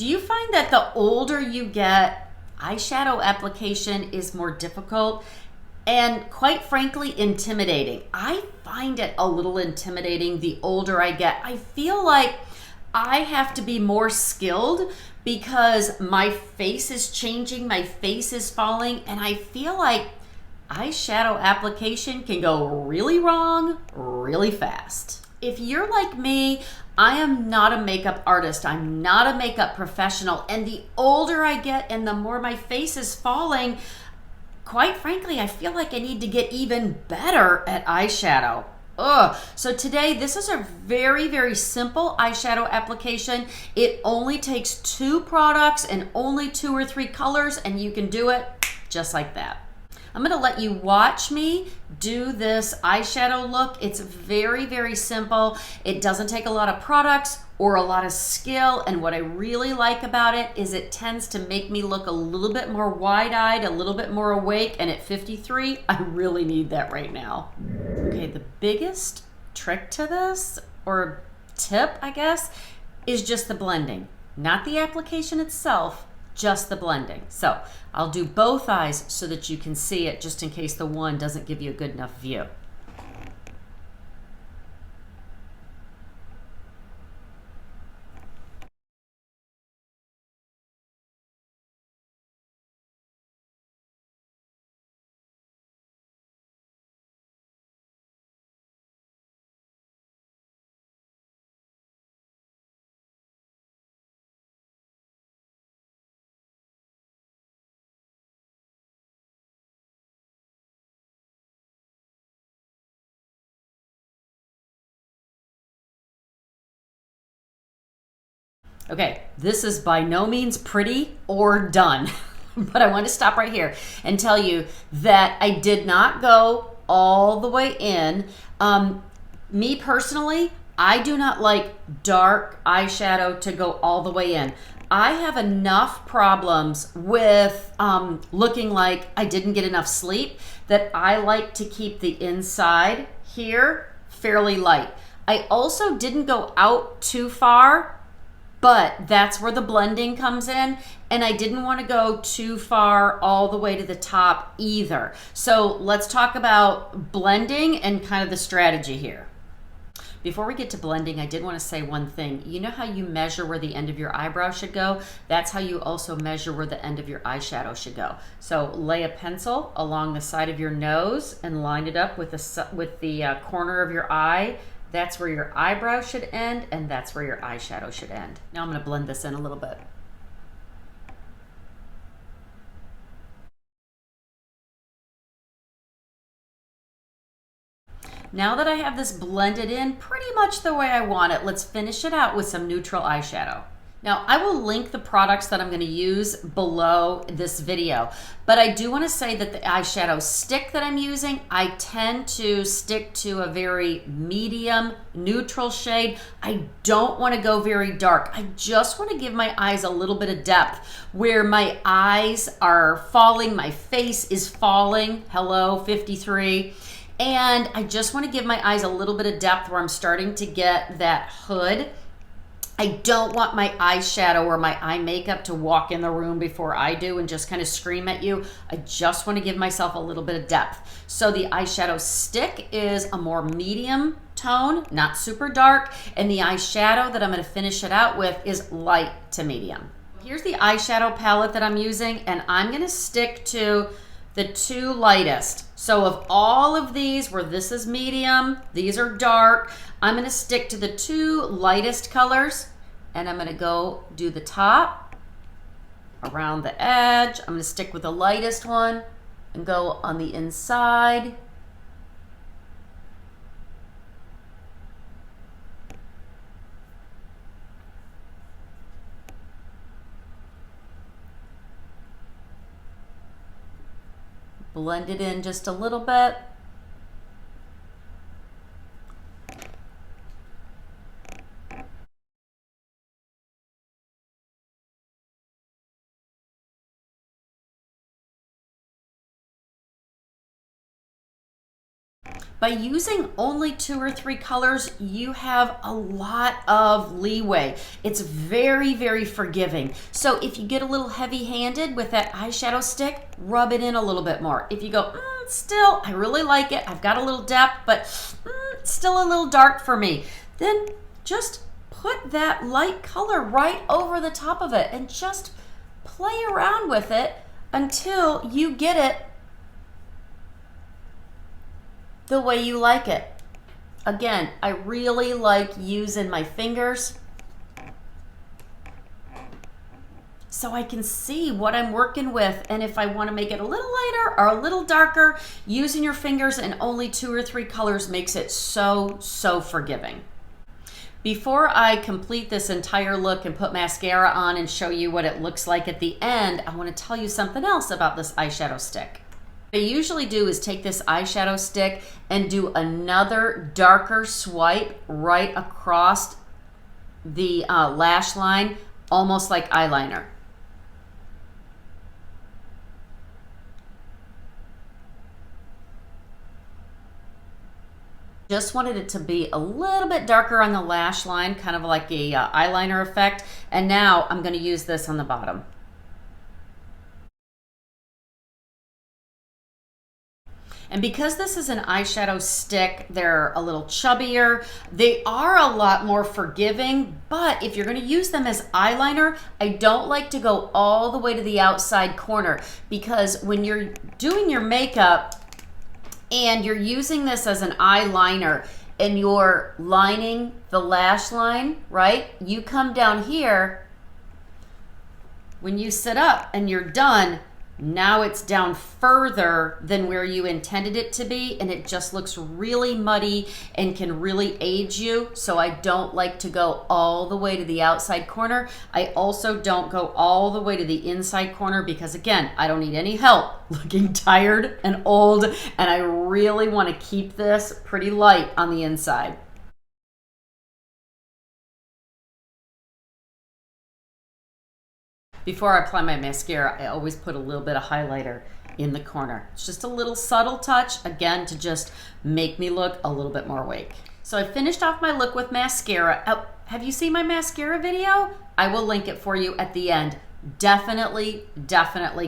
Do you find that the older you get, eyeshadow application is more difficult and, quite frankly, intimidating? I find it a little intimidating the older I get. I feel like I have to be more skilled because my face is changing, my face is falling, and I feel like eyeshadow application can go really wrong really fast. If you're like me, I am not a makeup artist. I'm not a makeup professional. And the older I get and the more my face is falling, quite frankly, I feel like I need to get even better at eyeshadow. Ugh. So today, this is a very, very simple eyeshadow application. It only takes 2 products and only 2 or 3 colors, and you can do it just like that. I'm gonna let you watch me do this eyeshadow look. It's very, very simple. It doesn't take a lot of products or a lot of skill, and what I really like about it is it tends to make me look a little bit more wide-eyed, a little bit more awake, and at 53, I really need that right now. Okay, the biggest trick to this, or tip, I guess, is just the blending. Not the application itself, just the blending. So I'll do both eyes so that you can see it, just in case the one doesn't give you a good enough view. Okay, this is by no means pretty or done, but I want to stop right here and tell you that I did not go all the way in. Me personally, I do not like dark eyeshadow to go all the way in. I have enough problems with looking like I didn't get enough sleep that I like to keep the inside here fairly light. I also didn't go out too far, but that's where the blending comes in, and I didn't want to go too far all the way to the top either. So let's talk about blending and kind of the strategy here. Before we get to blending, I did want to say one thing. You know how you measure where the end of your eyebrow should go? That's how you also measure where the end of your eyeshadow should go. So lay a pencil along the side of your nose and line it up with the corner of your eye. That's where your eyebrow should end, and that's where your eyeshadow should end. Now I'm going to blend this in a little bit. Now that I have this blended in pretty much the way I want it, let's finish it out with some neutral eyeshadow. Now, I will link the products that I'm going to use below this video, but I do want to say that the eyeshadow stick that I'm using, I tend to stick to a very medium, neutral shade. I don't want to go very dark. I just want to give my eyes a little bit of depth where my eyes are falling, my face is falling. Hello, 53. And I just want to give my eyes a little bit of depth where I'm starting to get that hood. I don't want my eyeshadow or my eye makeup to walk in the room before I do and just kind of scream at you. I just want to give myself a little bit of depth. So the eyeshadow stick is a more medium tone, not super dark, and the eyeshadow that I'm going to finish it out with is light to medium. Here's the eyeshadow palette that I'm using, and I'm going to stick to the 2 lightest. So of all of these, where this is medium, these are dark, I'm going to stick to the 2 lightest colors, and I'm going to go do the top, around the edge. I'm going to stick with the lightest one and go on the inside. Blend it in just a little bit. By using only 2 or 3 colors, you have a lot of leeway. It's very, very forgiving. So if you get a little heavy-handed with that eyeshadow stick, rub it in a little bit more. If you go, still, I really like it, I've got a little depth, but still a little dark for me, then just put that light color right over the top of it and just play around with it until you get it the way you like it. Again, I really like using my fingers so I can see what I'm working with, and if I want to make it a little lighter or a little darker, using your fingers and only 2 or 3 colors makes it so forgiving. Before I complete this entire look and put mascara on and show you what it looks like at the end, I want to tell you something else about this eyeshadow stick. What I usually do is take this eyeshadow stick and do another darker swipe right across the lash line, almost like eyeliner. Just wanted it to be a little bit darker on the lash line, kind of like a eyeliner effect. And now I'm going to use this on the bottom. And because this is an eyeshadow stick, they're a little chubbier. They are a lot more forgiving, but if you're gonna use them as eyeliner, I don't like to go all the way to the outside corner, because when you're doing your makeup and you're using this as an eyeliner and you're lining the lash line, right? You come down here, when you sit up and you're done, now it's down further than where you intended it to be, and it just looks really muddy and can really age you. So I don't like to go all the way to the outside corner. I also don't go all the way to the inside corner because, again, I don't need any help looking tired and old, and I really want to keep this pretty light on the inside. Before I apply my mascara, I always put a little bit of highlighter in the corner. It's just a little subtle touch, again, to just make me look a little bit more awake. So I finished off my look with mascara. Oh, have you seen my mascara video? I will link it for you at the end. Definitely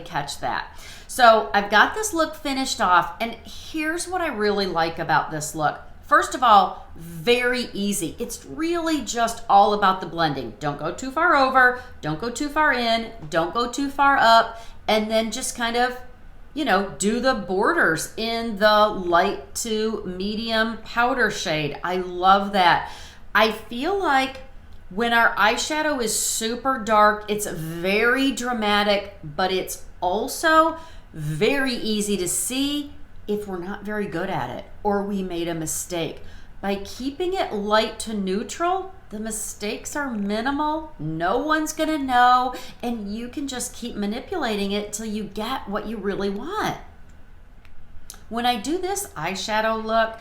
catch that. So I've got this look finished off, and here's what I really like about this look. First of all, very easy. It's really just all about the blending. Don't go too far over, don't go too far in, don't go too far up, and then just kind of, you know, do the borders in the light to medium powder shade. I love that. I feel like when our eyeshadow is super dark, it's very dramatic, but it's also very easy to see if we're not very good at it or we made a mistake. By keeping it light to neutral, the mistakes are minimal, no one's gonna know, and you can just keep manipulating it till you get what you really want. When I do this eyeshadow look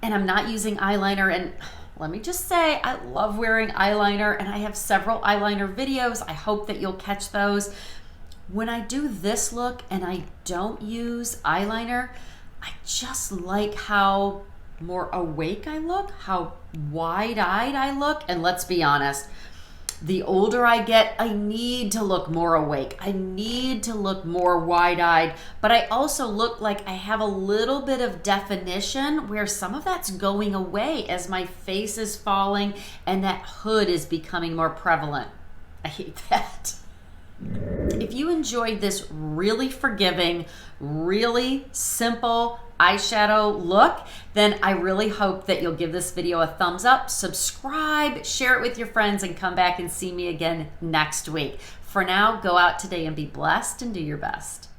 and I'm not using eyeliner, and let me just say, I love wearing eyeliner and I have several eyeliner videos. I hope that you'll catch those. When I do this look and I don't use eyeliner, I just like how more awake I look, how wide-eyed I look. And let's be honest, the older I get, I need to look more awake. I need to look more wide-eyed, but I also look like I have a little bit of definition where some of that's going away as my face is falling and that hood is becoming more prevalent. I hate that. If you enjoyed this really forgiving, really simple eyeshadow look, then I really hope that you'll give this video a thumbs up, subscribe, share it with your friends, and come back and see me again next week. For now, go out today and be blessed and do your best.